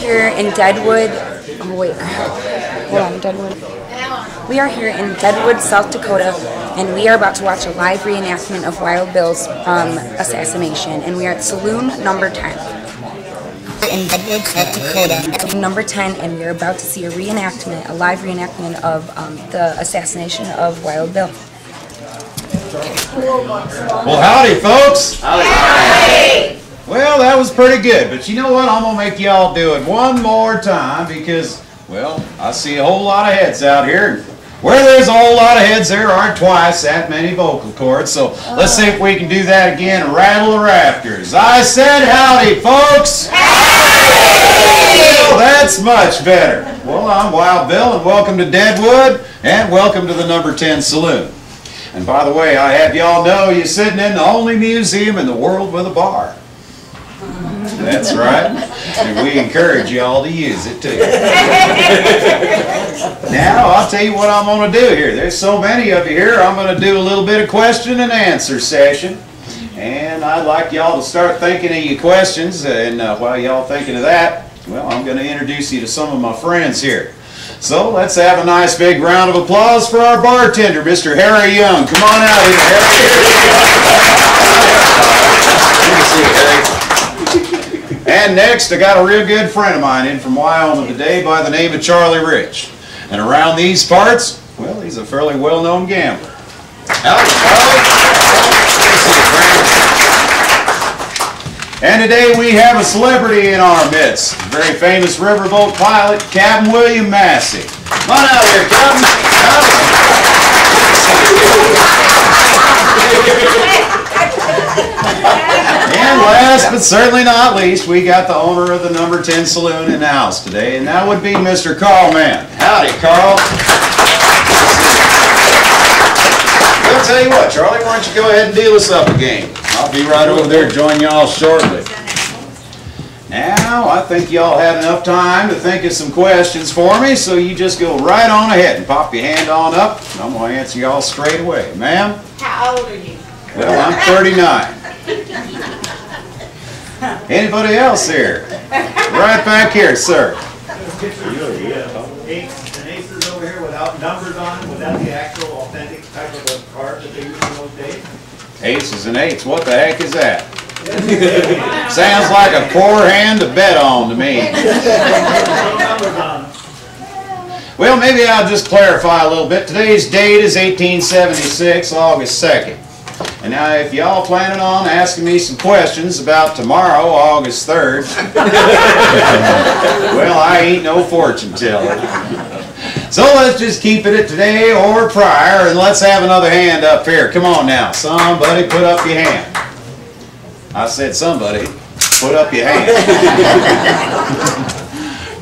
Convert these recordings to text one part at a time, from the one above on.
here in Deadwood. Oh wait, hold on, Deadwood. We are here in Deadwood, South Dakota, and we are about to watch a live reenactment of Wild Bill's assassination, and we are at Saloon number 10. In Deadwood, South Dakota, number 10, and we are about to see a reenactment, a live reenactment of the assassination of Wild Bill. Well, howdy, folks. Howdy. Well, that was pretty good, but you know what? I'm going to make y'all do it one more time because, well, I see a whole lot of heads out here. Where there's a whole lot of heads, there aren't twice that many vocal cords. So let's see if we can do that again and rattle the rafters. I said howdy, folks. Howdy. Well, that's much better. Well, I'm Wild Bill, and welcome to Deadwood, and welcome to the number 10 Saloon. And by the way, I have y'all know you're sitting in the only museum in the world with a bar. That's right. And we encourage y'all to use it too. Now, I'll tell you what I'm going to do here. There's so many of you here, I'm going to do a little bit of question and answer session. And I'd like y'all to start thinking of your questions. And while y'all thinking of that, well, I'm going to introduce you to some of my friends here. So let's have a nice big round of applause for our bartender, Mr. Harry Young. Come on out here, Harry. Good to see you, Harry. And next, I got a real good friend of mine in from Wyoming today by the name of Charlie Rich. And around these parts, well, he's a fairly well-known gambler. Howdy, Charlie. And today we have a celebrity in our midst, a very famous riverboat pilot, Captain William Massey. Come on out here, Captain. And last but certainly not least, we got the owner of the number 10 Saloon in the house today, and that would be Mr. Carl Mann. Howdy, Carl. I'll tell you what, Charlie, why don't you go ahead and deal us up a game. I'll be right over there to join y'all shortly. Now, I think y'all had enough time to think of some questions for me, so you just go right on ahead and pop your hand on up, and I'm going to answer y'all straight away. Ma'am? How old are you? Well, I'm 39. Anybody else here? Right back here, sir. Aces over here without numbers on them, without the actual authentic type of a card that they used in those days? Aces and eights, what the heck is that? Sounds like a poor hand to bet on to me. Well, maybe I'll just clarify a little bit. Today's date is 1876, August 2nd. And now, if y'all planning on asking me some questions about tomorrow, August 3rd, well, I ain't no fortune teller. So let's just keep it at today or prior, and let's have another hand up here. Come on now, somebody put up your hand. I said somebody put up your hand.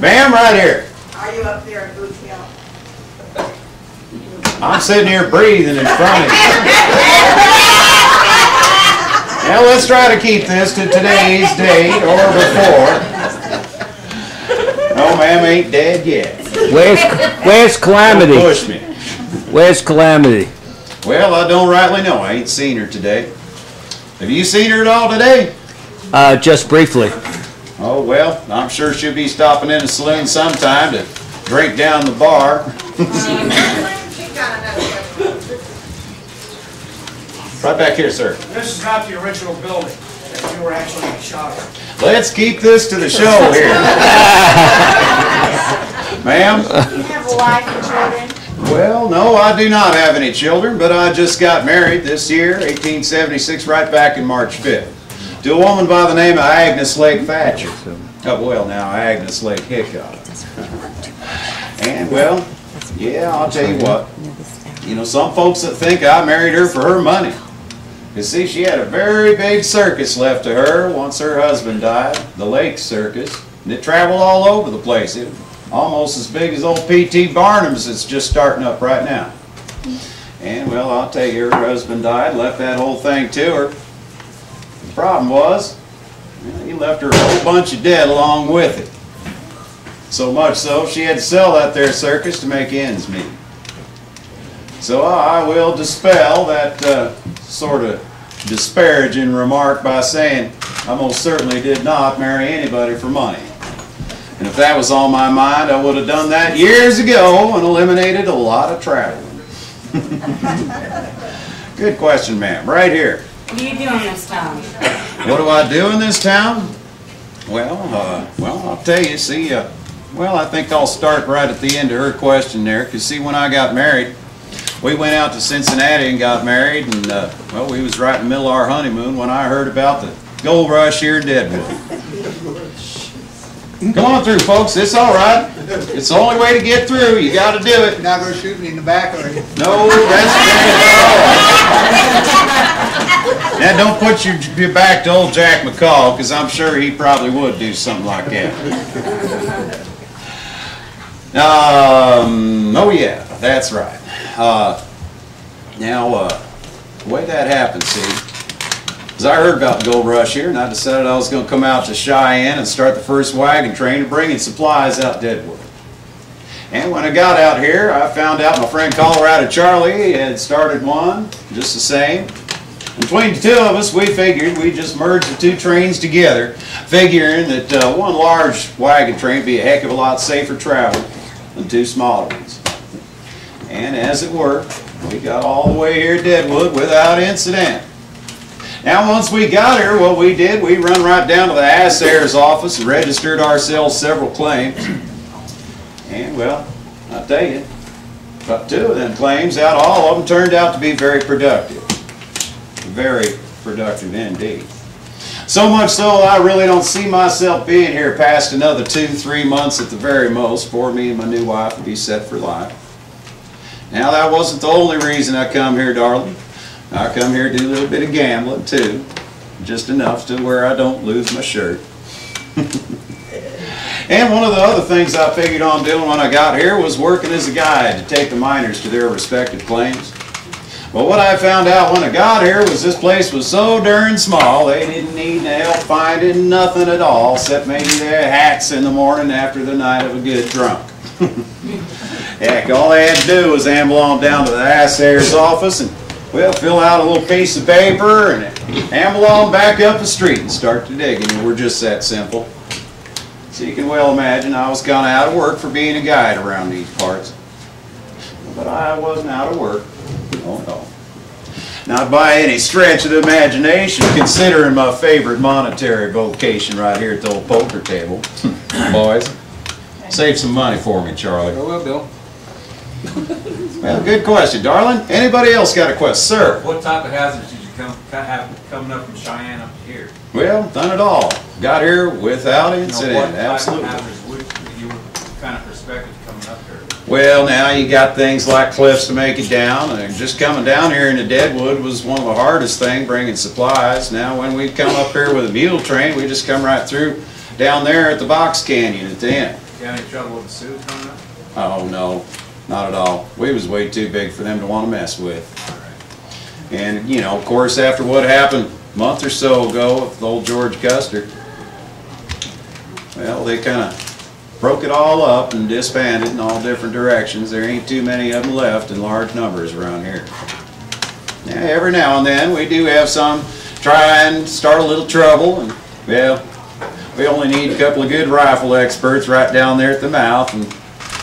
Ma'am, right here. Are you up there in Booth Hill? I'm sitting here breathing in front of you. Now let's try to keep this to today's date or before. No, ma'am, ain't dead yet. Where's Calamity? Don't push me. Where's Calamity? Well, I don't rightly know. I ain't seen her today. Have you seen her at all today? Just briefly. Oh, well, I'm sure she'll be stopping in the saloon sometime to drink down the bar. Right back here, sir. This is not the original building that you were actually shot at. Let's keep this to the show here. Ma'am? Do you have a wife and children? Well, no, I do not have any children, but I just got married this year, 1876, right back in March 5th, to a woman by the name of Agnes Lake Thatcher. Oh, well, now, Agnes Lake Hickok. And, well, yeah, I'll tell you what. You know, some folks that think I married her for her money. You see, she had a very big circus left to her once her husband died, the Lake Circus, and it traveled all over the place. It was almost as big as old P.T. Barnum's that's just starting up right now. And, well, I'll tell you, her husband died, left that whole thing to her. The problem was, he left her a whole bunch of debt along with it. So much so, she had to sell that there circus to make ends meet. So I will dispel that sort of disparaging remark by saying I most certainly did not marry anybody for money. And if that was on my mind, I would have done that years ago and eliminated a lot of traveling. Good question, ma'am. Right here. What do you do in this town? What do I do in this town? Well, I'll tell you, see, well, I think I'll start right at the end of her question there, because see, when I got married, we went out to Cincinnati and got married, and, well, we was right in the middle of our honeymoon when I heard about the gold rush here in Deadwood. Come on through, folks, it's all right. It's the only way to get through, you got to do it. You're not going to shoot me in the back, are you? No, that's now don't put your back to old Jack McCall, because I'm sure he probably would do something like that. Oh yeah, that's right. Now, the way that happened, see, is I heard about the gold rush here, and I decided I was going to come out to Cheyenne and start the first wagon train to bringing supplies out Deadwood. And when I got out here, I found out my friend Colorado Charlie had started one, just the same. Between the two of us, we figured we'd just merge the two trains together, figuring that one large wagon train would be a heck of a lot safer travel than two smaller ones. And as it worked, we got all the way here to Deadwood without incident. Now once we got here, what we did, we run right down to the assayer's office and registered ourselves several claims. And well, I'll tell you, about two of them claims out of all of them turned out to be very productive. Very productive indeed. So much so I really don't see myself being here past another 2-3 months at the very most before me and my new wife would be set for life. Now that wasn't the only reason I come here, darling. I come here to do a little bit of gambling too. Just enough to where I don't lose my shirt. And one of the other things I figured on doing when I got here was working as a guide to take the miners to their respective claims. But what I found out when I got here was this place was so darn small they didn't need help finding nothing at all except maybe their hats in the morning after the night of a good drunk. Heck, all they had to do was amble on down to the assayer's office and, well, fill out a little piece of paper and amble on back up the street and start to digging. And we're just that simple. So you can well imagine I was kind of out of work for being a guide around these parts. But I wasn't out of work. Oh no. Not by any stretch of the imagination, considering my favorite monetary vocation right here at the old poker table. Boys, save some money for me, Charlie. I will, Bill. Well, good question, darling. Anybody else got a question? Sir? What type of hazards did you have coming up from Cheyenne up to here? Well, done it all. Got here without You know, incident, what type absolutely. of hazards would you kind of perspective coming up here? Well, now you got things like cliffs to make it down, and just coming down here into Deadwood was one of the hardest things, bringing supplies. Now when we come up here with a mule train, we just come right through down there at the box canyon at the end. You got any trouble with the Sioux coming up? Oh no, not at all. We was way too big for them to want to mess with. And you know, of course, after what happened a month or so ago with old George Custer, well, they kind of broke it all up and disbanded in all different directions. There ain't too many of them left in large numbers around here. Yeah, every now and then we do have some try and start a little trouble, and well, we only need a couple of good rifle experts right down there at the mouth and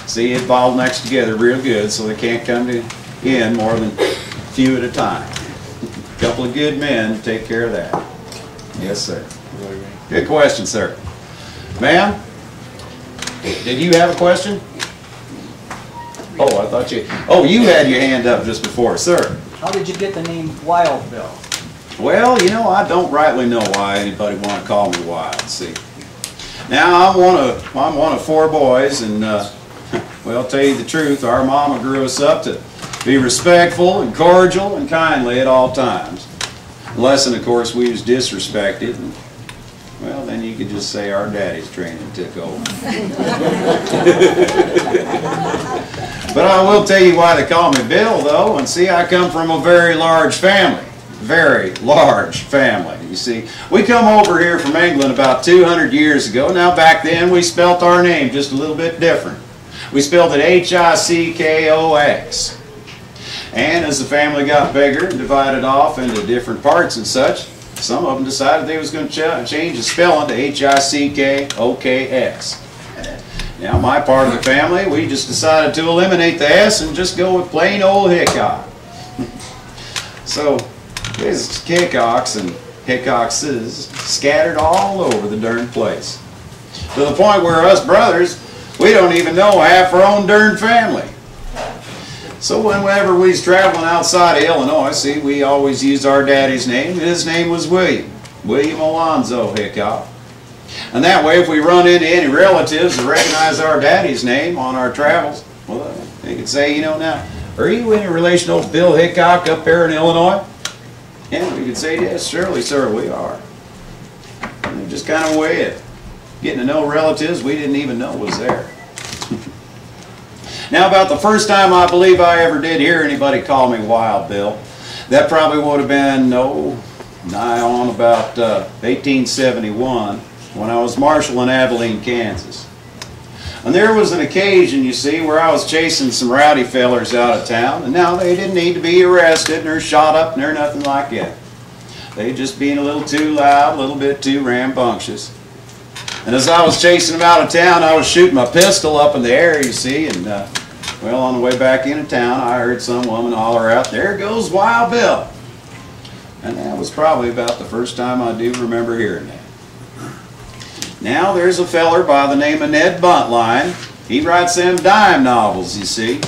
see it bottlenecks together real good so they can't come in more than a few at a time. A couple of good men to take care of that. Yes, sir. Good question, sir. Ma'am? Did you have a question? Oh, I thought you... Oh, you had your hand up just before. Sir? How did you get the name Wild Bill? Well, you know, I don't rightly know why anybody want to call me Wild, see. Now, I'm one of 4 boys, and, well, tell you the truth, our mama grew us up to be respectful and cordial and kindly at all times. Unless, of course, we was disrespected. And, well, then you could just say our daddy's training took over. But I will tell you why they call me Bill, though. And see, I come from a very large family. Very large family. You see, we come over here from England about 200 years ago. Now, back then, we spelt our name just a little bit different. We spelled it H-I-C-K-O-X. And as the family got bigger and divided off into different parts and such, some of them decided they was going to change the spelling to H-I-C-K-O-K-S. Now, my part of the family, we just decided to eliminate the S and just go with plain old Hickok. So, there's Hickoks and Hickokses scattered all over the darn place. To the point where us brothers, we don't even know half our own darn family. So whenever we was traveling outside of Illinois, see, we always used our daddy's name. His name was William Alonzo Hickok. And that way, if we run into any relatives that recognize our daddy's name on our travels, well, they could say, you know, now, are you in relation to old Bill Hickok up there in Illinois? And we could say, yes, surely, sir, we are. And just kind of a way of getting to know relatives we didn't even know was there. Now, about the first time I believe I ever did hear anybody call me Wild Bill, that probably would have been, nigh on about 1871, when I was marshal in Abilene, Kansas. And there was an occasion, you see, where I was chasing some rowdy fellers out of town, and now they didn't need to be arrested or shot up or nothing like that. They just being a little too loud, a little bit too rambunctious. And as I was chasing them out of town, I was shooting my pistol up in the air, you see, and well, on the way back into town, I heard some woman holler out, "There goes Wild Bill." And that was probably about the first time I do remember hearing that. Now, there's a feller by the name of Ned Buntline. He writes them dime novels, you see.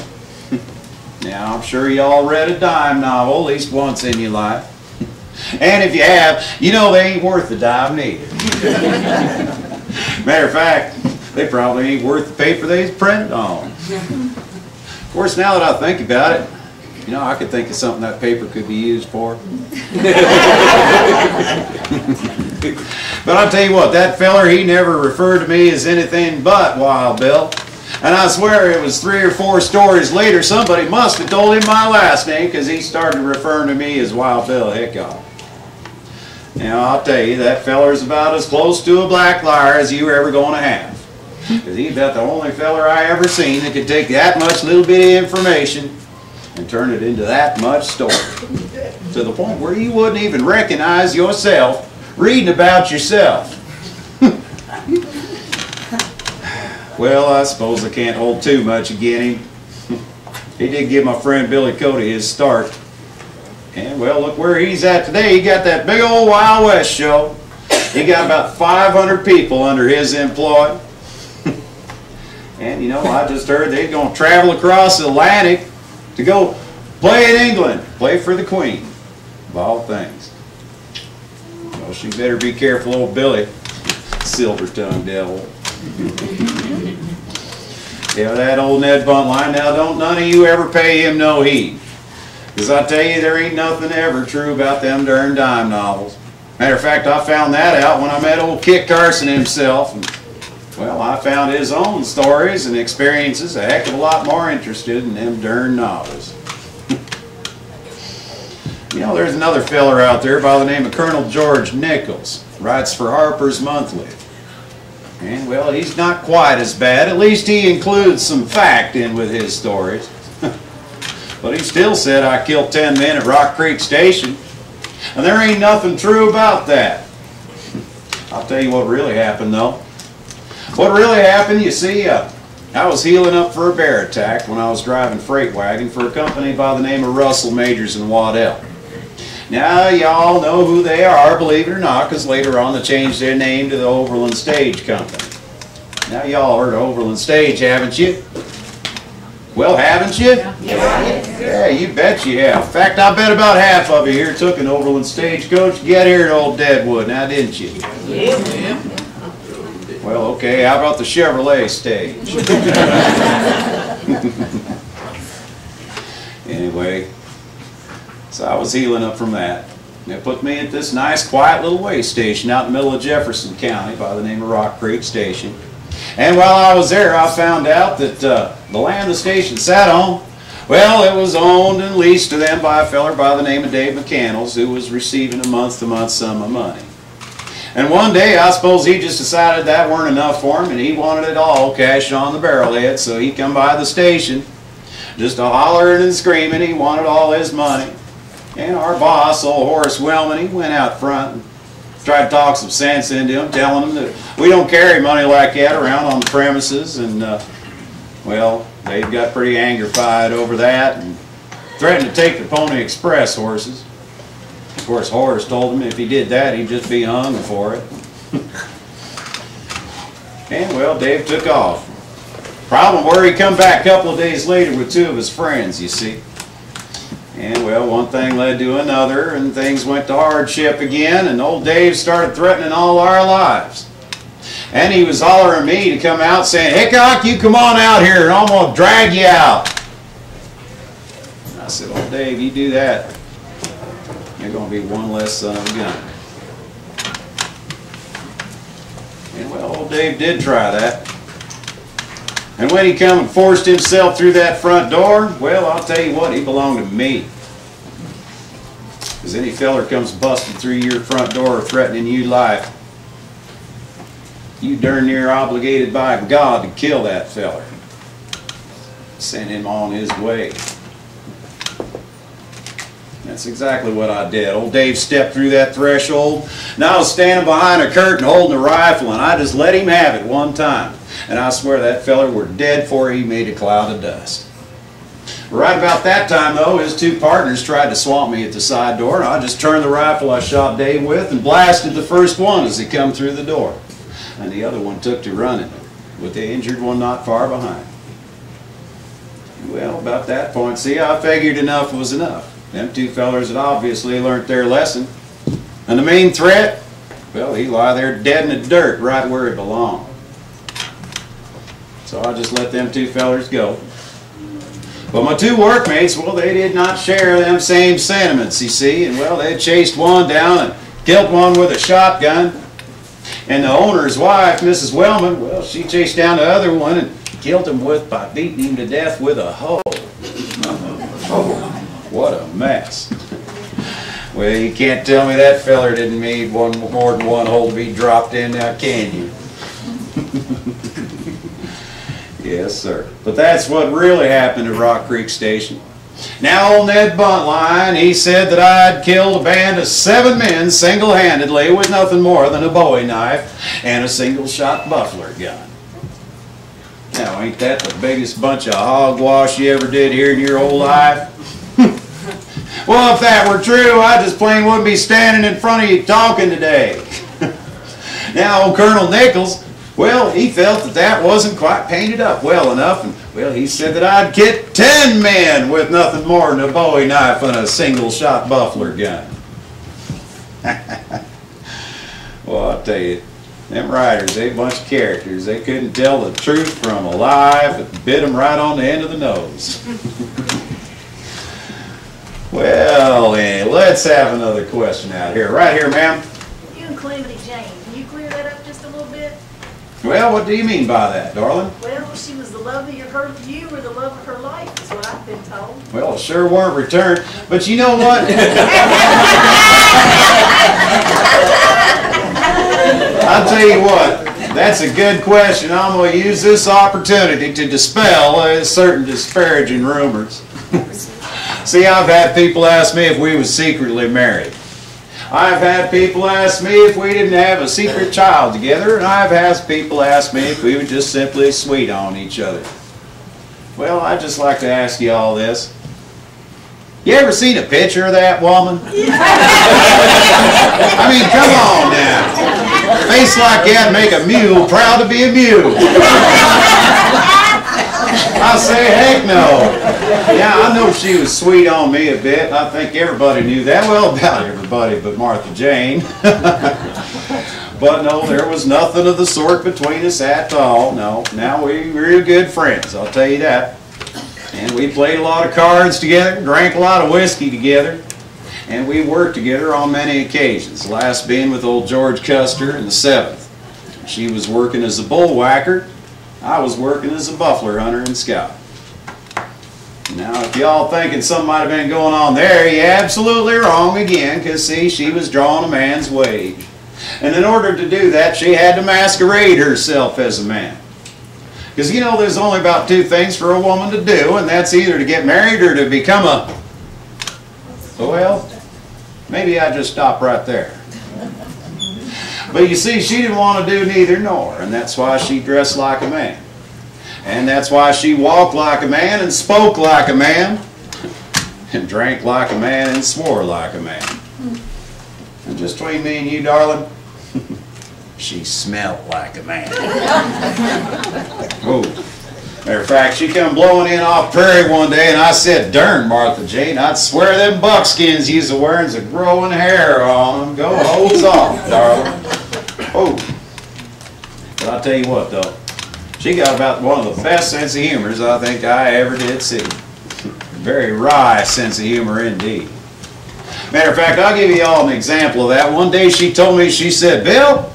Now, I'm sure you all read a dime novel at least once in your life. And if you have, you know they ain't worth a dime neither. Matter of fact, they probably ain't worth the paper they's printed on. Of course, now that I think about it, you know, I could think of something that paper could be used for. But I'll tell you what, that feller, he never referred to me as anything but Wild Bill. And I swear it was 3 or 4 stories later, somebody must have told him my last name because he started referring to me as Wild Bill Hickok. Now, I'll tell you, that feller's about as close to a black liar as you were ever going to have. Because he's about the only feller I ever seen that could take that much little bitty information and turn it into that much story. To the point where you wouldn't even recognize yourself reading about yourself. Well, I suppose I can't hold too much against him. He did give my friend Billy Cody his start. And, well, look where he's at today. He got that big old Wild West show. He got about 500 people under his employ. And, you know, I just heard they're going to travel across the Atlantic to go play in England, play for the Queen, of all things. Well, she better be careful, old Billy, silver-tongued devil. Yeah, that old Ned Buntline, now don't none of you ever pay him no heed. Because I tell you, there ain't nothing ever true about them darn dime novels. Matter of fact, I found that out when I met old Kit Carson himself. And, well, I found his own stories and experiences a heck of a lot more interested in them darn novels. You know, there's another feller out there by the name of Colonel George Nichols. Writes for Harper's Monthly. And, well, he's not quite as bad. At least he includes some fact in with his stories. But he still said I killed 10 men at Rock Creek Station. And there ain't nothing true about that. I'll tell you what really happened, though. What really happened, you see, I was healing up for a bear attack when I was driving freight wagon for a company by the name of Russell Majors in Waddell. Now, y'all know who they are, believe it or not, because later on they changed their name to the Overland Stage Company. Now, y'all heard of Overland Stage, haven't you? Well, haven't you? Yeah, you bet you have. In fact, I bet about half of you here took an Overland Stagecoach to get here at old Deadwood, now didn't you? Yeah. Well, okay, how about the Chevrolet stage? Anyway, so I was healing up from that. They put me at this nice, quiet little way station out in the middle of Jefferson County by the name of Rock Creek Station. And while I was there, I found out that the land the station sat on, well, it was owned and leased to them by a feller by the name of Dave McCandles, who was receiving a month-to-month sum of money. And one day, I suppose he just decided that weren't enough for him, and he wanted it all cash on the barrelhead, so he come by the station, just a hollering and screaming, he wanted all his money. And our boss, old Horace Wellman, he went out front and Tried to talk some sense into him, telling him that we don't carry money like that around on the premises, and well, they got pretty angrified over that and threatened to take the Pony Express horses. Of course, Horace told him if he did that, he'd just be hung for it. And well, Dave took off. Problem where he come back a couple of days later with two of his friends, you see. And well, one thing led to another, and things went to hardship again, and old Dave started threatening all our lives. And he was hollering at me to come out, saying, "Hickok, you come on out here, and I'm going to drag you out." I said, "Oh, Dave, you do that, you're going to be one less son of a gun." And well, old Dave did try that. And when he come and forced himself through that front door, well, I'll tell you what, he belonged to me. Because any feller comes busting through your front door threatening you life, you darn near obligated by God to kill that feller. Send him on his way. That's exactly what I did. Old Dave stepped through that threshold, and I was standing behind a curtain holding a rifle, and I just let him have it one time. And I swear that feller were dead before he made a cloud of dust. Right about that time, though, his two partners tried to swamp me at the side door, and I just turned the rifle I shot Dave with and blasted the first one as he come through the door. And the other one took to running, with the injured one not far behind. Well, about that point, see, I figured enough was enough. Them two fellers had obviously learned their lesson. And the main threat, well, he lie there dead in the dirt right where he belonged. So I just let them two fellers go. But my two workmates, well, they did not share them same sentiments, you see. And well, they chased one down and killed one with a shotgun. And the owner's wife, Mrs. Wellman, well, she chased down the other one and killed him by beating him to death with a hoe. Oh, what a mess. Well, you can't tell me that feller didn't need more than one hole to be dropped in now, can you? Yes, sir. But that's what really happened at Rock Creek Station. Now, old Ned Buntline, he said that I'd killed a band of 7 men single-handedly with nothing more than a Bowie knife and a single-shot buffalo gun. Now, ain't that the biggest bunch of hogwash you ever did hear in your whole life? Well, if that were true, I just plain wouldn't be standing in front of you talking today. Now, old Colonel Nichols, well, he felt that that wasn't quite painted up well enough, and well, he said that I'd get 10 men with nothing more than a Bowie knife and a single-shot buffalo gun. Well, I'll tell you, them writers, they a bunch of characters. They couldn't tell the truth from a lie if it bit them right on the end of the nose. Well, let's have another question out here. Right here, ma'am. You and Calamity Jane, can you clear that up just a little bit? Well, what do you mean by that, darling? Well, she was the love of you or the love of her life, is what I've been told. Well, it sure weren't returned. But you know what? I'll tell you what. That's a good question. I'm going to use this opportunity to dispel certain disparaging rumors. See, I've had people ask me if we was secretly married. I've had people ask me if we didn't have a secret child together, and I've had people ask me if we were just simply sweet on each other. Well, I'd just like to ask you all this. You ever seen a picture of that woman? I mean, come on now. Face like that make a mule proud to be a mule. I say, heck no. Yeah, I know she was sweet on me a bit. I think everybody knew that. Well, about everybody but Martha Jane. But no, there was nothing of the sort between us at all. No, now we were real good friends, I'll tell you that. And we played a lot of cards together, drank a lot of whiskey together, and we worked together on many occasions, the last being with old George Custer in the 7th. She was working as a bull whacker. I was working as a buffalo hunter and scout. Now, if y'all thinking something might have been going on there, you're absolutely wrong again, because see, she was drawing a man's wage. And in order to do that, she had to masquerade herself as a man. Because you know, there's only about 2 things for a woman to do, and that's either to get married or to become a... Well, maybe I just stop right there. But you see, she didn't want to do neither nor, and that's why she dressed like a man. And that's why she walked like a man and spoke like a man and drank like a man and swore like a man. And just between me and you, darling, she smelled like a man. Oh. Matter of fact, she come blowing in off prairie one day, and I said, "Darn, Martha Jane, I'd swear them buckskins you's a-wearing's a growing hair on them. Go hose off, darling." Oh. But I'll tell you what, though. She got about one of the best sense of humors I think I ever did see. Very wry sense of humor indeed. Matter of fact, I'll give you all an example of that. One day she told me, she said, "Bill,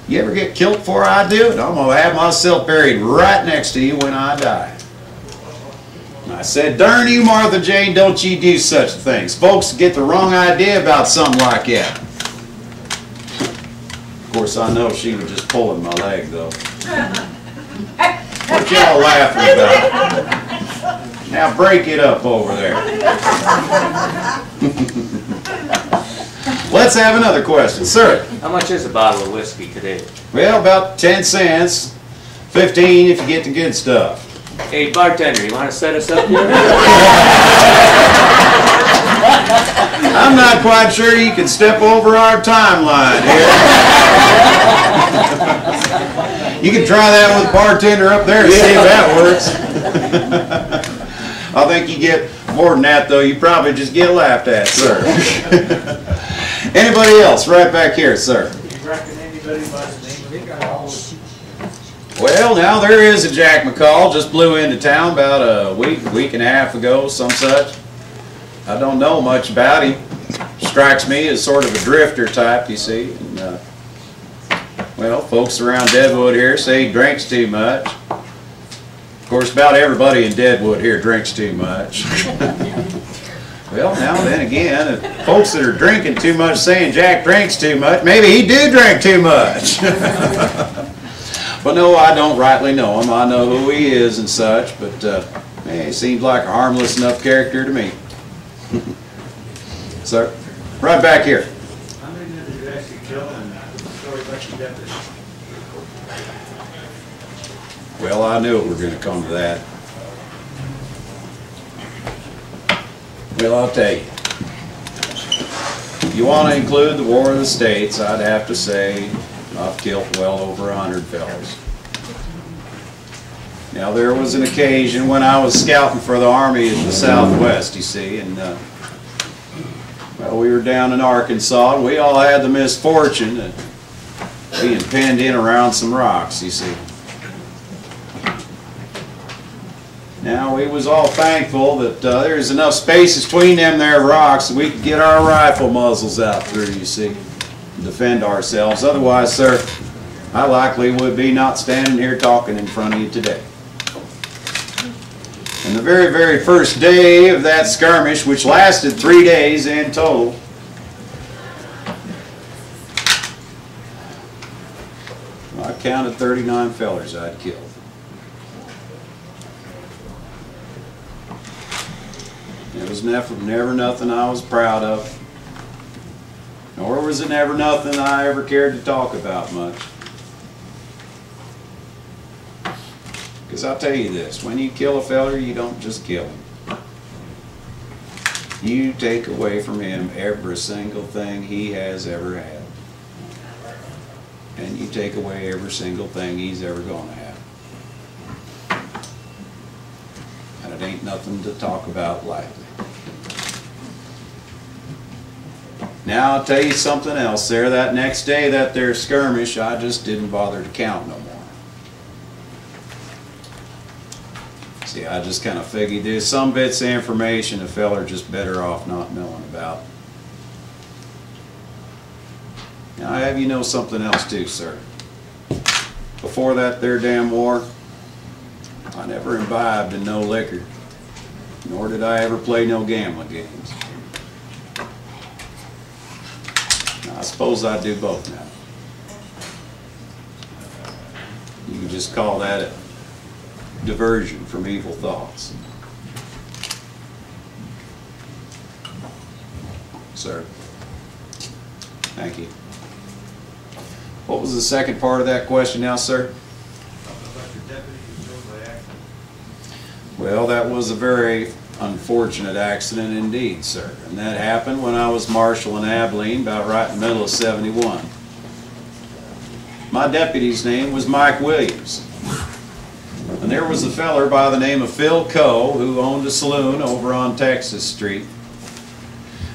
you ever get killed before I do? And I'm going to have myself buried right next to you when I die." And I said, "Darn you, Martha Jane, don't you do such things. Folks get the wrong idea about something like that." Of course, I know she was just pulling my leg, though. What y'all laughing about? Now break it up over there. Let's have another question. Sir? How much is a bottle of whiskey today? Well, about 10 cents. 15 if you get the good stuff. Hey, bartender, you want to set us up here? I'm not quite sure you can step over our timeline here. You can try that with the bartender up there and see if that works. I think you get more than that, though. You probably just get laughed at, sir. Anybody else? Right back here, sir. You reckon anybody by the name of Well, now there is a Jack McCall. Just blew into town about a week and a half ago, some such. I don't know much about him. Strikes me as sort of a drifter type, you see. And, well, folks around Deadwood here say he drinks too much. Of course, about everybody in Deadwood here drinks too much. Well, now then again, if folks that are drinking too much saying Jack drinks too much, maybe he do drink too much. But no, I don't rightly know him. I know who he is and such, but man, he seems like a harmless enough character to me. Sir, right back here. How many did you actually kill and story about your deputy? Well, I knew it were going to come to that. Well, I'll tell you. If you want to include the War of the States, I'd have to say I've killed well over 100 fellows. Now, there was an occasion when I was scouting for the Army in the Southwest, you see, and well, we were down in Arkansas, and we all had the misfortune of being penned in around some rocks, you see. Now, we was all thankful that there's enough space between them there rocks that we could get our rifle muzzles out through, you see, and defend ourselves. Otherwise, sir, I likely would be not standing here talking in front of you today. And the very, very first day of that skirmish, which lasted 3 days in total, I counted 39 fellers I'd killed. It was never nothing I was proud of, nor was it never nothing I ever cared to talk about much. Because I'll tell you this, when you kill a feller, you don't just kill him. You take away from him every single thing he has ever had. And you take away every single thing he's ever going to have. And it ain't nothing to talk about lightly. Now I'll tell you something else there. That next day, that there skirmish, I just didn't bother to count no more. See, I just kind of figured there's some bits of information a feller just better off not knowing about. Now I have you know something else too, sir. Before that there damn war, I never imbibed in no liquor, nor did I ever play no gambling games. Now, I suppose I do both now. You can just call that a diversion from evil thoughts. Sir, thank you. What was the second part of that question now, sir? Well, that was a very unfortunate accident indeed, sir. And that happened when I was marshal in Abilene, about right in the middle of '71. My deputy's name was Mike Williams. And there was a feller by the name of Phil Coe who owned a saloon over on Texas Street.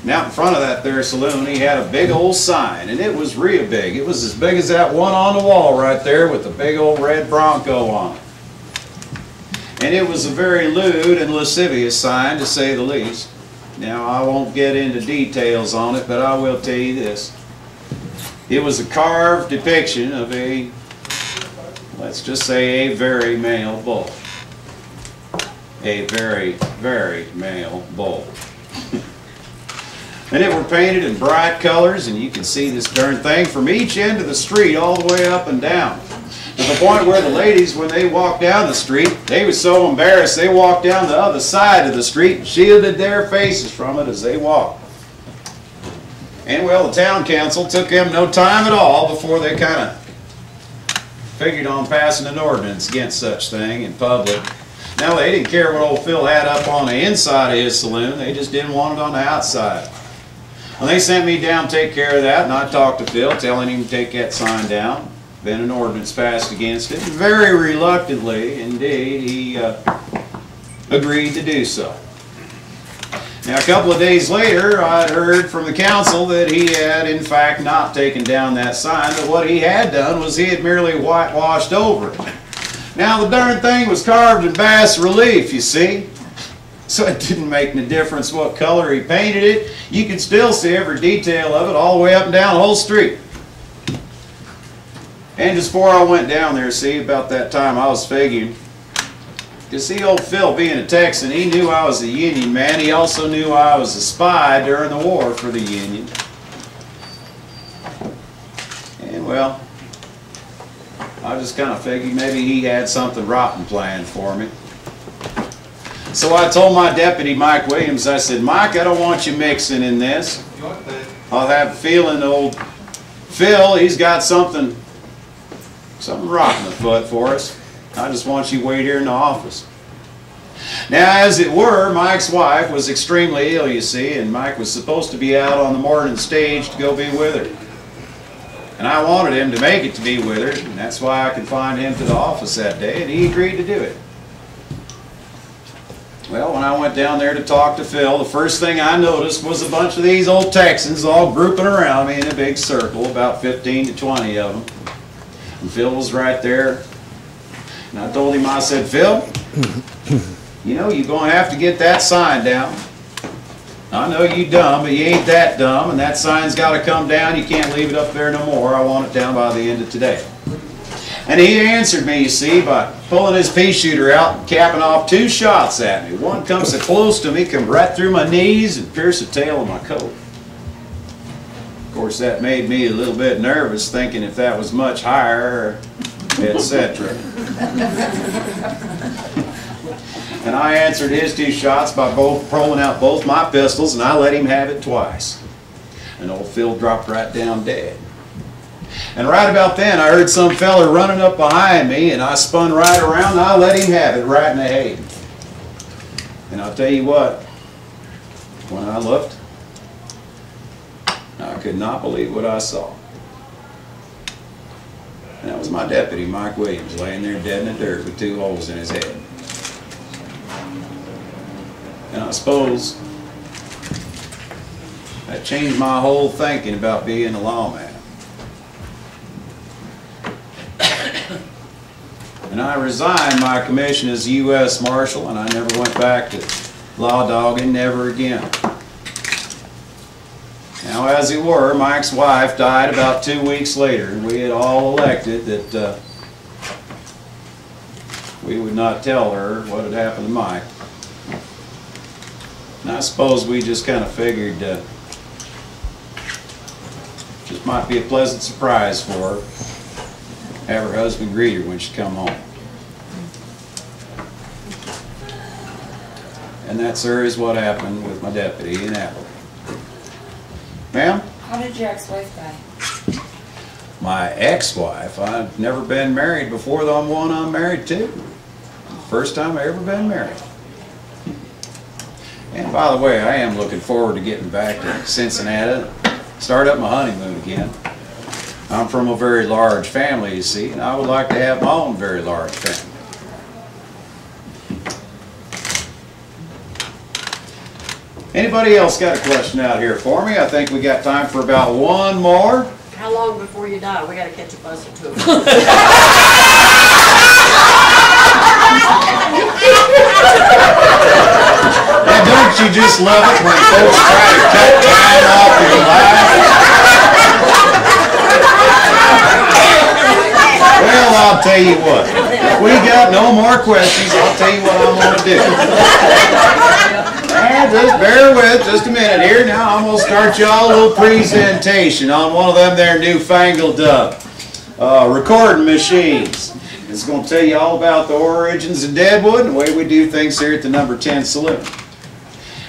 And out in front of that there saloon, he had a big old sign, and it was real big. It was as big as that one on the wall right there with the big old red Bronco on it. And it was a very lewd and lascivious sign, to say the least. Now, I won't get into details on it, but I will tell you this. It was a carved depiction of a, let's just say, a very male bull. A very, very male bull. And it were painted in bright colors, and you can see this darn thing from each end of the street all the way up and down. To the point where the ladies, when they walked down the street, they were so embarrassed they walked down the other side of the street and shielded their faces from it as they walked. And well, the town council took them no time at all before they kind of figured on passing an ordinance against such thing in public. Now, they didn't care what old Phil had up on the inside of his saloon, they just didn't want it on the outside. And they sent me down to take care of that, and I talked to Phil, telling him to take that sign down. Then an ordinance passed against it. Very reluctantly, indeed, he agreed to do so. Now, a couple of days later, I'd heard from the council that he had, in fact, not taken down that sign, but what he had done was he had merely whitewashed over it. Now, the darn thing was carved in bas relief, you see. So it didn't make any difference what color he painted it. You could still see every detail of it all the way up and down the whole street. And just before I went down there, see, about that time I was figuring, you see, old Phil being a Texan, he knew I was a Union man. He also knew I was a spy during the war for the Union. And well, I just kind of figured maybe he had something rotten planned for me. So I told my deputy, Mike Williams, I said, Mike, I don't want you mixing in this. I'll have a feeling old Phil, he's got something rotten afoot for us. I just want you to wait here in the office. Now, as it were, Mike's wife was extremely ill, you see, and Mike was supposed to be out on the morning stage to go be with her. And I wanted him to make it to be with her, and that's why I confined him to the office that day, and he agreed to do it. Well, when I went down there to talk to Phil, the first thing I noticed was a bunch of these old Texans all grouping around me in a big circle, about 15 to 20 of them. And Phil was right there. And I told him, I said, Phil, you know, you're going to have to get that sign down. I know you dumb, but you ain't that dumb, and that sign's got to come down. You can't leave it up there no more. I want it down by the end of today. And he answered me, you see, by pulling his pea shooter out and capping off 2 shots at me. One comes so close to me, come right through my knees and pierced the tail of my coat. Of course, that made me a little bit nervous, thinking if that was much higher, etc. And I answered his 2 shots by pulling out both my pistols, and I let him have it twice. And old Phil dropped right down dead. And right about then, I heard some feller running up behind me, and I spun right around, and I let him have it right in the head. And I'll tell you what, when I looked, I could not believe what I saw. And that was my deputy, Mike Williams, laying there dead in the dirt with 2 holes in his head. And I suppose that changed my whole thinking about being a lawman. And I resigned my commission as U.S. Marshal, and I never went back to law dogging, never again. Now, as it were, Mike's wife died about 2 weeks later, and we had all elected that we would not tell her what had happened to Mike. And I suppose we just kind of figured just might be a pleasant surprise for her. Have her husband greet her when she come home. And that, sir, is what happened with my deputy in Abilene. Ma'am? How did your ex-wife die? my ex-wife. I've never been married before, though I'm one I'm married to. First time I've ever been married. And by the way, I am looking forward to getting back to Cincinnati, start up my honeymoon again. I'm from a very large family, you see, and I would like to have my own very large family. Anybody else got a question out here for me? I think we got time for about one more. How long before you die? We gotta catch a bus or two. And don't you just love it when folks try to cut time off your life? Well, I'll tell you what. If we got no more questions, I'll tell you what I'm going to do. And just bear with just a minute here. Now I'm going to start y'all a little presentation on one of them there newfangled recording machines. It's going to tell you all about the origins of Deadwood and the way we do things here at the number 10 Saloon.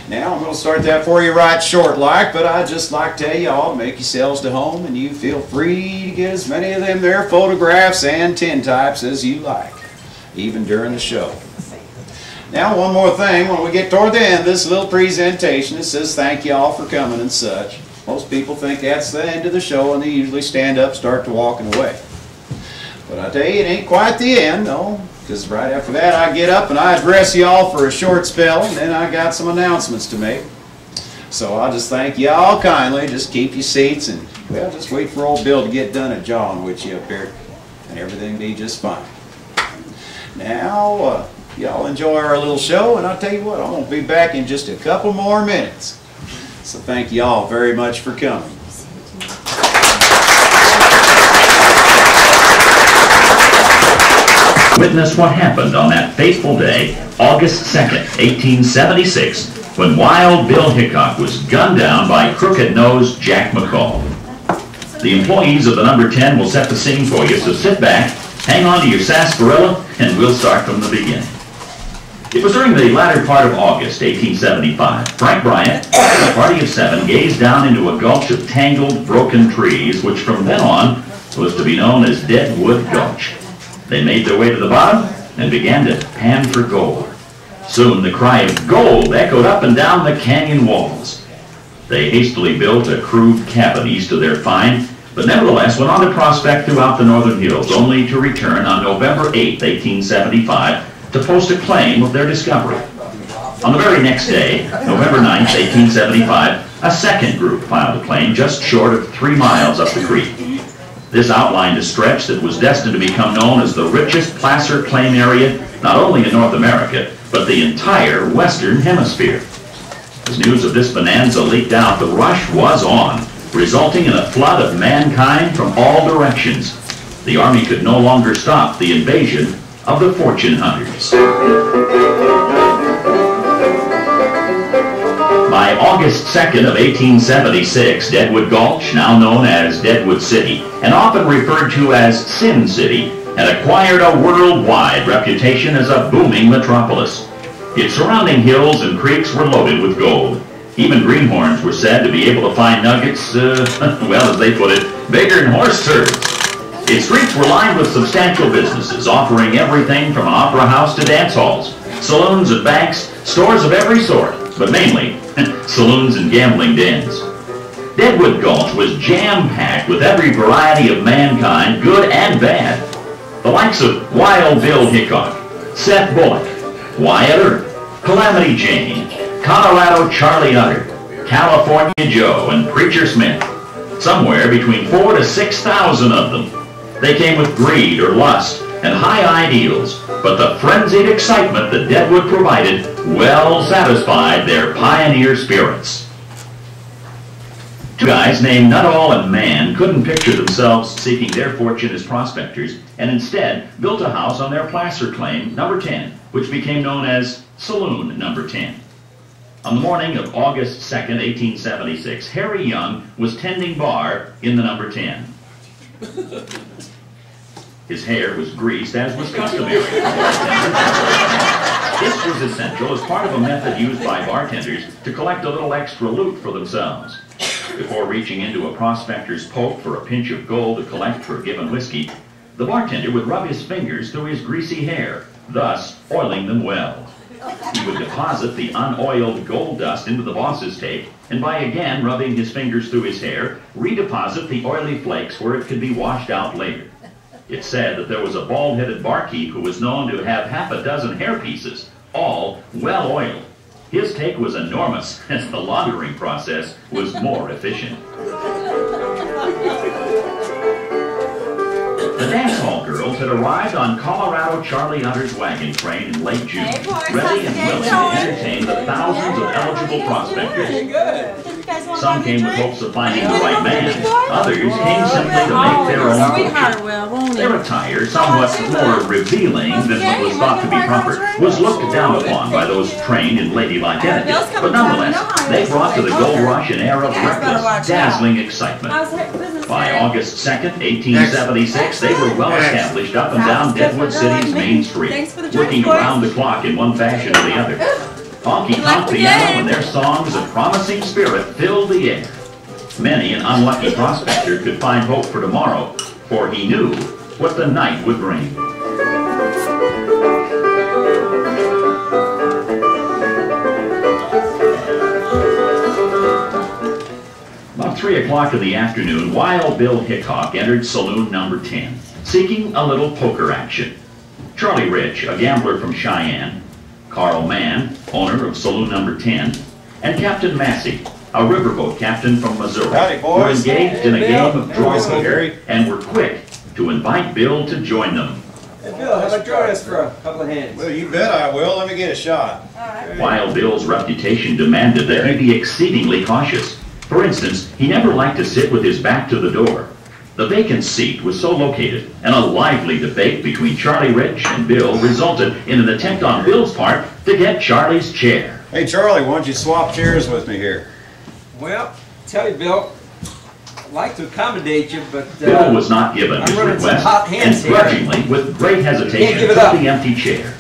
Now I'm going to start that for you right short like, but I'd just like to tell you all to make yourselves to home, and you feel free to get as many of them there photographs and tintypes as you like, even during the show. Now one more thing, when we get toward the end of this little presentation, it says thank you all for coming and such. Most people think that's the end of the show and they usually stand up and start to walking away. But I tell you, it ain't quite the end, no, because right after that I get up and I address you all for a short spell, and then I got some announcements to make. So I'll just thank you all kindly, just keep your seats, and well, just wait for old Bill to get done at jawing with you up here, and everything be just fine. Now, y'all enjoy our little show, and I'll tell you what, I'm going to be back in just a couple more minutes. So thank you all very much for coming. Witness what happened on that fateful day, August 2nd, 1876, when Wild Bill Hickok was gunned down by crooked-nosed Jack McCall. The employees of the number 10 will set the scene for you, so sit back, hang on to your sarsaparilla, and we'll start from the beginning. It was during the latter part of August 1875. Frank Bryant and a party of 7 gazed down into a gulch of tangled, broken trees, which from then on was to be known as Deadwood Gulch. They made their way to the bottom and began to pan for gold. Soon the cry of gold echoed up and down the canyon walls. They hastily built a crude cabin east of their find, but nevertheless went on to prospect throughout the northern hills, only to return on November 8, 1875, to post a claim of their discovery. On the very next day, November 9, 1875, a second group filed a claim just short of 3 miles up the creek. This outlined a stretch that was destined to become known as the richest placer claim area, not only in North America, but the entire Western Hemisphere. As news of this bonanza leaked out, the rush was on, resulting in a flood of mankind from all directions. The Army could no longer stop the invasion of the fortune hunters. By August 2nd of 1876, Deadwood Gulch, now known as Deadwood City, and often referred to as Sin City, had acquired a worldwide reputation as a booming metropolis. Its surrounding hills and creeks were loaded with gold. Even greenhorns were said to be able to find nuggets, well, as they put it, bigger than horse turds. Its streets were lined with substantial businesses, offering everything from an opera house to dance halls, saloons and banks, stores of every sort, but mainly saloons and gambling dens. Deadwood Gulch was jam-packed with every variety of mankind, good and bad. The likes of Wild Bill Hickok, Seth Bullock, Wyatt Earp, Calamity Jane, Colorado Charlie Utter, California Joe, and Preacher Smith. Somewhere between 4,000 to 6,000 of them. They came with greed or lust and high ideals, but the frenzied excitement that Deadwood provided well satisfied their pioneer spirits. 2 guys named Nuttall and Mann couldn't picture themselves seeking their fortune as prospectors, and instead built a house on their placer claim, number 10, which became known as Saloon number 10. On the morning of August 2nd, 1876, Harry Young was tending bar in the number 10. His hair was greased, as was customary. This was essential as part of a method used by bartenders to collect a little extra loot for themselves. Before reaching into a prospector's poke for a pinch of gold to collect for a given whiskey, the bartender would rub his fingers through his greasy hair, thus oiling them well. He would deposit the unoiled gold dust into the boss's take, and by again rubbing his fingers through his hair, redeposit the oily flakes where it could be washed out later. It's said that there was a bald-headed barkeep who was known to have half a dozen hair pieces, all well oiled. His take was enormous, as the laundering process was more efficient. The dance hall girls had arrived on Colorado Charlie Utter's wagon train in late June, ready and willing to entertain the thousands of eligible prospectors. Some came with hopes of finding the right man. Others came simply to make their own fortune. Their attire, somewhat more revealing than what was thought to be proper, was looked down upon by those trained in ladylike etiquette. But nonetheless, they brought to the gold rush an air of reckless, dazzling excitement. By August 2nd, 1876, they were well established up and down Deadwood City's main street, working around the clock in one fashion or the other. Honky-tonk piano and their songs of promising spirit filled the air. Many an unlucky prospector could find hope for tomorrow, for he knew what the night would bring. About 3 o'clock in the afternoon, Wild Bill Hickok entered Saloon number 10, seeking a little poker action. Charlie Rich, a gambler from Cheyenne, Carl Mann, owner of Saloon number 10, and Captain Massey, a riverboat captain from Missouri, were engaged in a game of draw poker and were quick to invite Bill to join them. Hey Bill, how about joining us for a couple of hands? Well, you bet I will. Let me get a shot. Wild Bill's reputation demanded that he be exceedingly cautious. For instance, he never liked to sit with his back to the door. The vacant seat was so located, and a lively debate between Charlie Rich and Bill resulted in an attempt on Bill's part to get Charlie's chair. Hey, Charlie, why don't you swap chairs with me here? Well, tell you, Bill, I'd like to accommodate you, but Bill was not given his request, and grudgingly, with great hesitation, took the empty chair.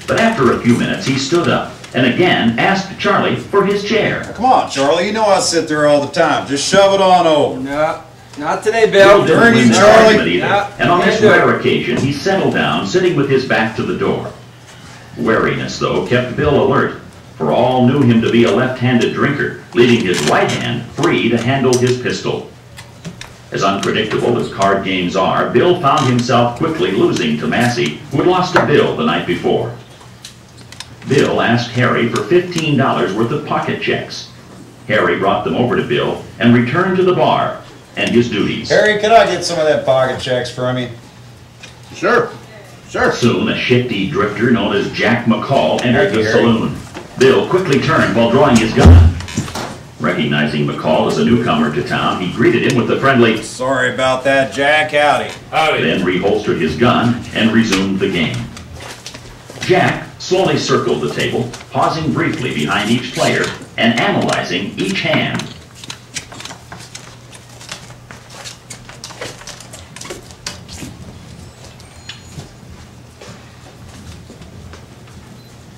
But after a few minutes, he stood up and again asked Charlie for his chair. Now, come on, Charlie, you know I sit there all the time. Just shove it on over. No. Not today, Bill. Turn you, Charlie. And on this rare occasion, he settled down, sitting with his back to the door. Wariness, though, kept Bill alert, for all knew him to be a left-handed drinker, leaving his right hand free to handle his pistol. As unpredictable as card games are, Bill found himself quickly losing to Massey, who had lost to Bill the night before. Bill asked Harry for $15 worth of pocket checks. Harry brought them over to Bill and returned to the bar and his duties. Harry, can I get some of that pocket checks from you? Sure. Soon, a shifty drifter known as Jack McCall entered the saloon. Bill quickly turned while drawing his gun. Recognizing McCall as a newcomer to town, he greeted him with a friendly, "Sorry about that, Jack. Howdy." Then reholstered his gun and resumed the game. Jack slowly circled the table, pausing briefly behind each player and analyzing each hand.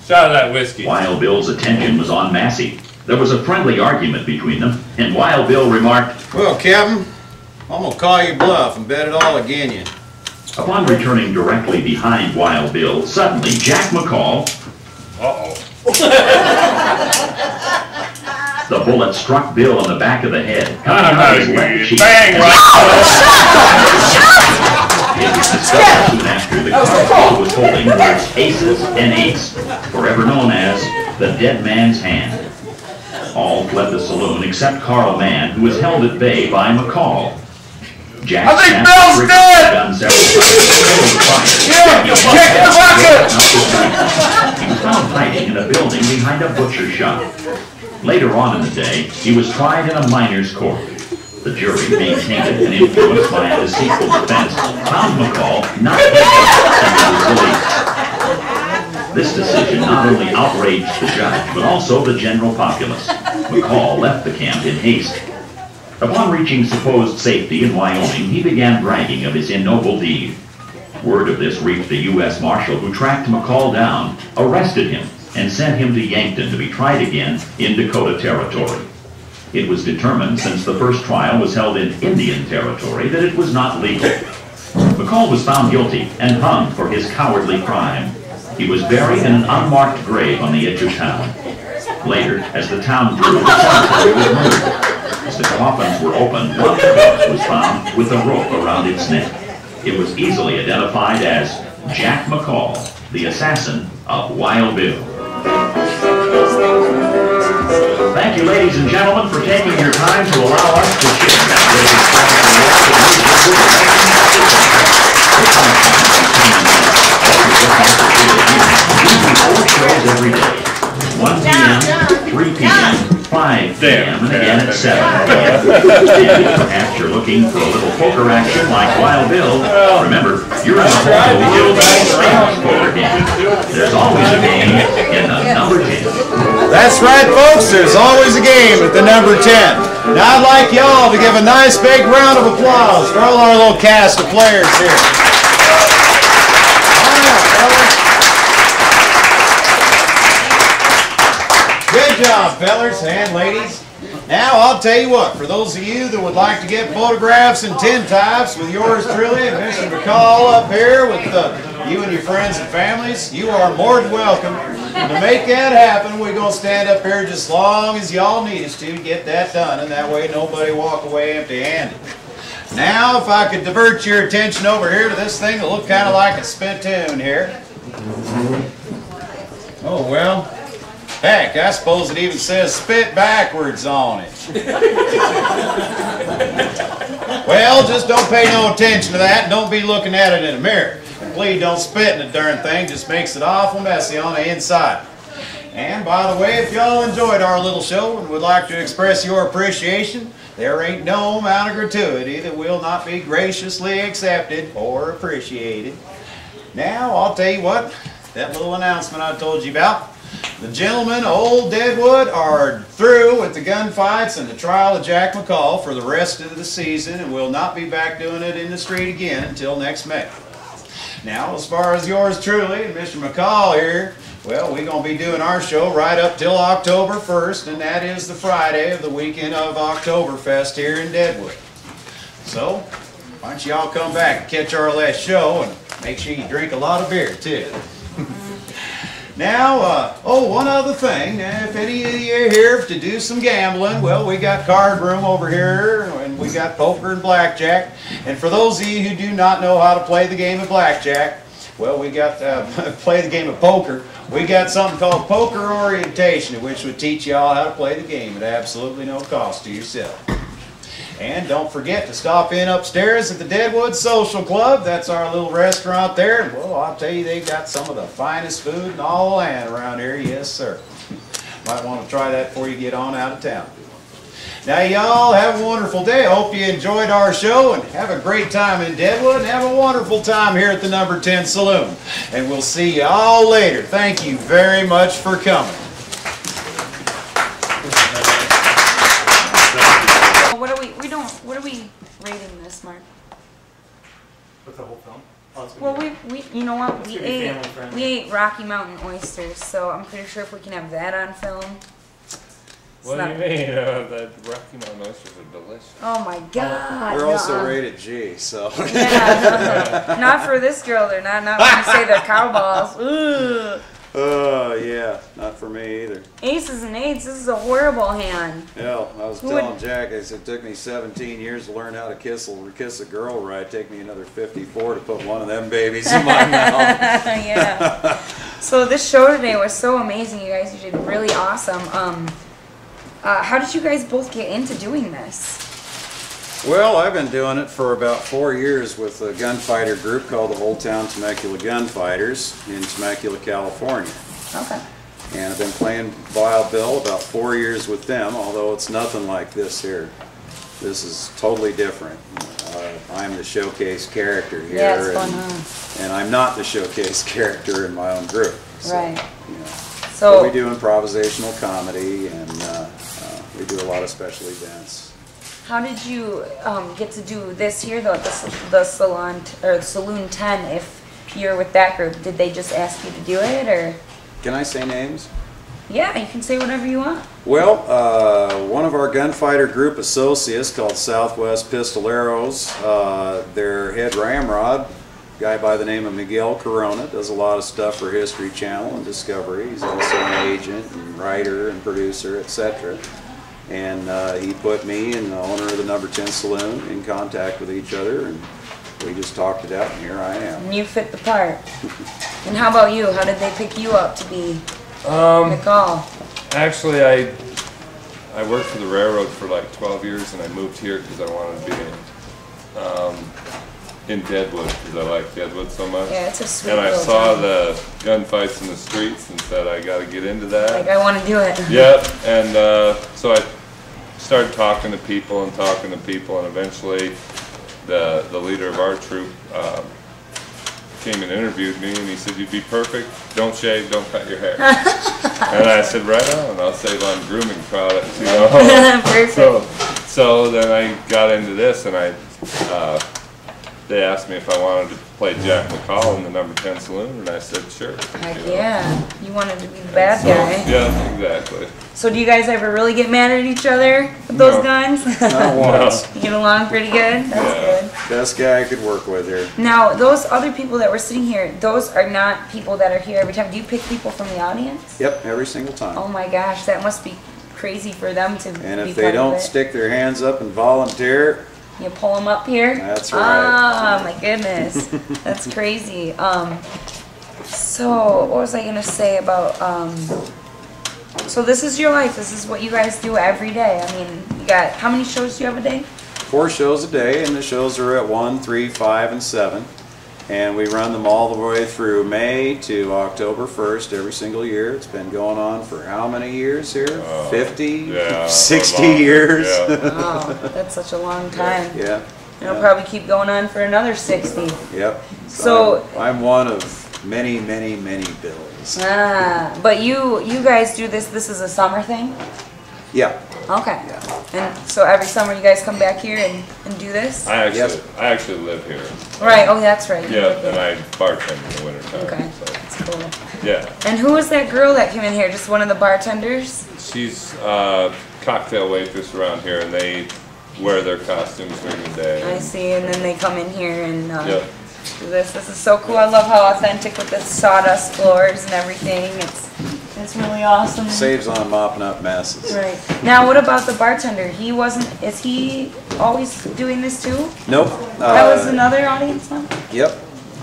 Shot of that whiskey. Wild Bill's attention was on Massey. There was a friendly argument between them, and Wild Bill remarked, "Well, Captain, I'm gonna call you bluff and bet it all again you." Upon returning directly behind Wild Bill, suddenly Jack McCall, the bullet struck Bill in the back of the head. Coming out of his left cheek. Bang, It was discovered soon after the card Bill was holding was aces and ace, forever known as the dead man's hand. All fled the saloon except Carl Mann, who was held at bay by McCall. Jack I think Bill's dead! Gun several times. Kick the bucket! He was found hiding in a building behind a butcher shop. Later on in the day, he was tried in a miner's court. The jury, being tainted and influenced by a deceitful defense, found McCall not guilty and was released. This decision not only outraged the judge, but also the general populace. McCall left the camp in haste. Upon reaching supposed safety in Wyoming, he began bragging of his ignoble deed. Word of this reached the U.S. Marshal, who tracked McCall down, arrested him, and sent him to Yankton to be tried again in Dakota Territory. It was determined, since the first trial was held in Indian territory, that it was not legal. McCall was found guilty and hung for his cowardly crime. He was buried in an unmarked grave on the edge of town. Later, as the town grew, the cemetery was moved. As the coffins were opened, one corpse was found with a rope around its neck. It was easily identified as Jack McCall, the assassin of Wild Bill. Thank you, ladies and gentlemen, for taking your time to allow us to share that shows every day. 1 p.m., 3 p.m., 5 p.m., and again at 7 p.m. And if perhaps you're looking for a little poker action like Wild Bill, remember, you're in the home of the Wild famous poker game. There's always a game in the number 10. That's right, folks. There's always a game at the number 10. Now I'd like y'all to give a nice big round of applause for all our little cast of players here. Good job, fellers and ladies. Now, I'll tell you what, for those of you that would like to get photographs and tintypes with yours truly and Mr. McCall up here with you and your friends and families, you are more than welcome. And to make that happen, we're going to stand up here just as long as y'all need us to get that done, and that way nobody walk away empty-handed. Now, if I could divert your attention over here to this thing that look kind of like a spittoon here. Oh, well. Heck, I suppose it even says spit backwards on it. Well, just don't pay no attention to that and don't be looking at it in a mirror. And please don't spit in the darn thing, just makes it awful messy on the inside. And by the way, if y'all enjoyed our little show and would like to express your appreciation, there ain't no amount of gratuity that will not be graciously accepted or appreciated. Now, I'll tell you what, that little announcement I told you about, the gentlemen of Old Deadwood are through with the gunfights and the trial of Jack McCall for the rest of the season and will not be back doing it in the street again until next May. Now, as far as yours truly and Mr. McCall here, well, we're going to be doing our show right up till October 1st, and that is the Friday of the weekend of Oktoberfest here in Deadwood. So, why don't y'all come back and catch our last show and make sure you drink a lot of beer, too. Now, one other thing, if any of you are here to do some gambling, well, we got card room over here, and we got poker and blackjack. And for those of you who do not know how to play the game of blackjack, well, we got play the game of poker. We got something called poker orientation, which would teach you all how to play the game at absolutely no cost to yourself. And don't forget to stop in upstairs at the Deadwood Social Club. That's our little restaurant there. And well, I'll tell you, they got some of the finest food in all the land around here. Yes, sir. Might want to try that before you get on out of town. Now, y'all have a wonderful day. I hope you enjoyed our show and have a great time in Deadwood and have a wonderful time here at the number 10 Saloon. And we'll see you all later. Thank you very much for coming. What are we rating this, Mark? With the whole film? Well, you know what? We ate Rocky Mountain oysters, so I'm pretty sure if we can have that on film. What do you mean? The Rocky Mountain oysters are delicious. Oh my God! We're also rated G, so. Yeah, not for this girl. They're not when you say they're cow balls. Ugh. Oh, yeah, not for me either. Aces and eights, this is a horrible hand. Yeah, I was telling Jack, I said it took me 17 years to learn how to kiss a girl right. It'd take me another 54 to put one of them babies in my mouth. Yeah. So this show today was so amazing, you guys. You did really awesome. How did you guys both get into doing this? Well, I've been doing it for about 4 years with a gunfighter group called the Old Town Temecula Gunfighters in Temecula, California. Okay. And I've been playing Wild Bill about 4 years with them, although it's nothing like this here. This is totally different. I'm the showcase character here. Yeah, it's fun, huh? And I'm not the showcase character in my own group. So, right. You know, so we do improvisational comedy, and we do a lot of special events. How did you get to do this here, though, the Saloon 10? If you're with that group, did they just ask you to do it, or? Can I say names? Yeah, you can say whatever you want. Well, one of our gunfighter group associates called Southwest Pistoleros, their head ramrod, guy by the name of Miguel Corona, does a lot of stuff for History Channel and Discovery. He's also an agent and writer and producer, etc. And he put me and the owner of the Number 10 Saloon in contact with each other, and we just talked it out, and here I am. And you fit the part. And how about you? How did they pick you up to be McCall? Actually, I worked for the railroad for like 12 years, and I moved here because I wanted to be in Deadwood because I like Deadwood so much. Yeah, it's a sweet And I little saw town. the gunfights in the streets and said I got to get into that. Like, I want to do it. Yep, and so I started talking to people, and eventually the leader of our troop came and interviewed me, and he said, "You'd be perfect. Don't shave, don't cut your hair." And I said, "Right on. I'll save on grooming products, you know." Perfect. So then I got into this, and they asked me if I wanted to play Jack McCall in the Number 10 Saloon, and I said, "Sure." Heck you know. yeah. You wanted to be the bad guy. Yeah, exactly. So do you guys ever really get mad at each other with those No. guns? Not once. You get along pretty good? That's good. Best guy I could work with here. Now, those other people that were sitting here, those are not people that are here every time. Do you pick people from the audience? Yep, every single time. Oh my gosh, that must be crazy for them to And be if part they of don't it. stick their hands up and volunteer, You pull them up here? That's right. Ah, my goodness. That's crazy. So, what was I going to say about, so this is your life. This is what you guys do every day. I mean, you got, how many shows do you have a day? 4 shows a day, and the shows are at 1, 3, 5, and 7. And we run them all the way through May to October 1st every single year. It's been going on for how many years here? 50? Yeah, 60 or longer, years? yeah. Wow, that's such a long time. Yeah. It'll probably keep going on for another 60. Yep. So- I'm one of many, many, many bills. But you guys do this is a summer thing? Yeah. Okay. Yeah. And so every summer you guys come back here and do this? I Yes. actually live here. Right, oh that's right. you Yeah, live and there. I bartend in the wintertime. Okay, So, that's cool. yeah. And who was that girl that came in here? Just one of the bartenders? She's a cocktail waitress around here, and they wear their costumes during the day. I see, and then they come in here and Yep. do this. This is so cool. I love how authentic with the sawdust floors and everything. It's really awesome. Saves on mopping up messes. Right. Now, what about the bartender? Is he always doing this too? Nope. That was another audience member? Yep.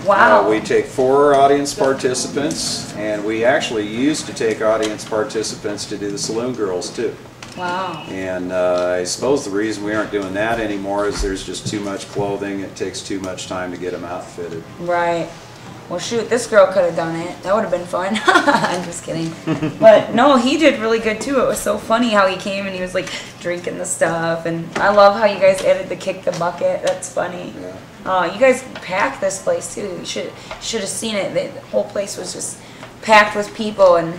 Wow. We take 4 audience participants, and we actually used to take audience participants to do the Saloon Girls too. Wow. And I suppose the reason we aren't doing that anymore is there's just too much clothing. It takes too much time to get them outfitted. Right. Well, shoot, this girl could have done it. That would have been fun. I'm just kidding. But no, he did really good too. It was so funny how he came and he was like drinking the stuff. And I love how you guys added the kick the bucket. That's funny. Yeah. You guys packed this place too. You should have seen it. The whole place was just packed with people. And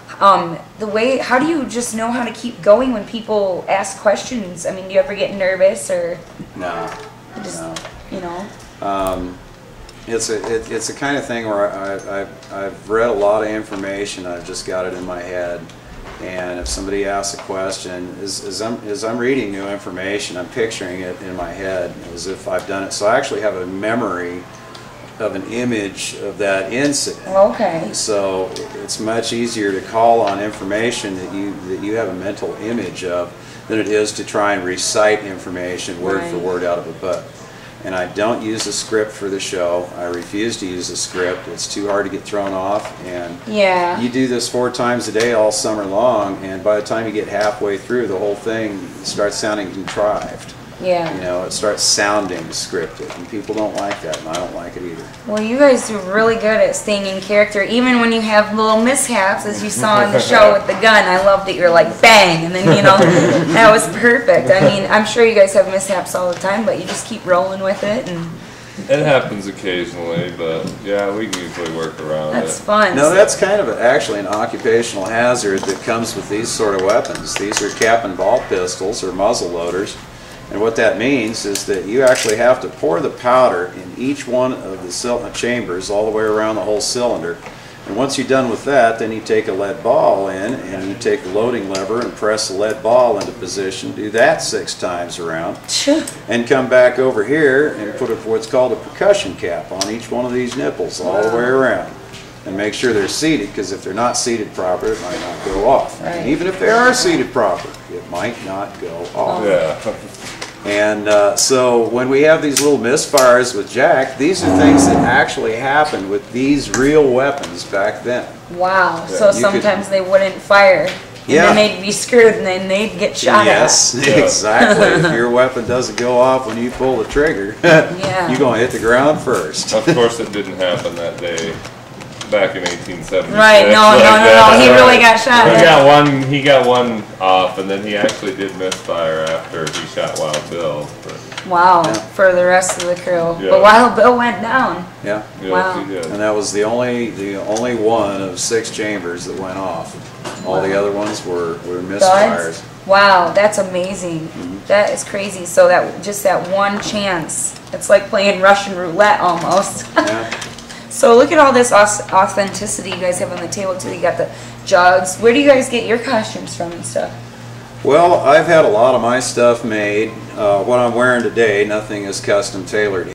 how do you just know how to keep going when people ask questions? I mean, do you ever get nervous or No. just, No. you know? It's a kind of thing where I've read a lot of information. I've just got it in my head, and if somebody asks a question, as I'm reading new information, I'm picturing it in my head as if I've done it. So I actually have a memory of an image of that incident. Okay. So it's much easier to call on information that you have a mental image of than it is to try and recite information word for word out of a book. And I don't use a script for the show. I refuse to use a script. It's too hard to get thrown off. And Yeah. you do this 4 times a day all summer long, and by the time you get halfway through, the whole thing starts sounding contrived. Yeah. You know, it starts sounding scripted, and people don't like that, and I don't like it either. Well, you guys do really good at staying in character, even when you have little mishaps, as you saw in the show with the gun. I loved that you're like, bang, and then, you know, that was perfect. I mean, I'm sure you guys have mishaps all the time, but you just keep rolling with it, and It happens occasionally, but yeah, we can usually work around that's it. fun. No, that's kind of actually an occupational hazard that comes with these sort of weapons. These are cap and ball pistols, or muzzle loaders. And what that means is that you actually have to pour the powder in each one of the chambers all the way around the whole cylinder. And once you're done with that, then you take a lead ball in and you take the loading lever and press the lead ball into position. Do that 6 times around. And come back over here and put what's called a percussion cap on each one of these nipples all the way around. And make sure they're seated, because if they're not seated proper, it might not go off. Right. And even if they are seated proper, it might not go off. Yeah. And so when we have these little misfires with Jack, these are things that actually happened with these real weapons back then. Wow. So you sometimes they wouldn't fire. And Yeah. then they'd be screwed and then they'd get shot Yes, at. exactly. If your weapon doesn't go off when you pull the trigger, you're going to hit the ground first. Of course, it didn't happen that day back in 1876. Right, no, he really got shot. He got one off, and then he actually did misfire after he shot Wild Bill. But, Wow, for the rest of the crew. Yeah. But Wild Bill went down. Yeah. yes, Wow. he did. And that was the only one of 6 chambers that went off. All the other ones were misfires. Wow, that's amazing. That is crazy. So that just that one chance, it's like playing Russian roulette almost. Yeah. So look at all this authenticity you guys have on the table too. You got the jugs. Where do you guys get your costumes from and stuff? Well, I've had a lot of my stuff made. What I'm wearing today, nothing is custom tailored.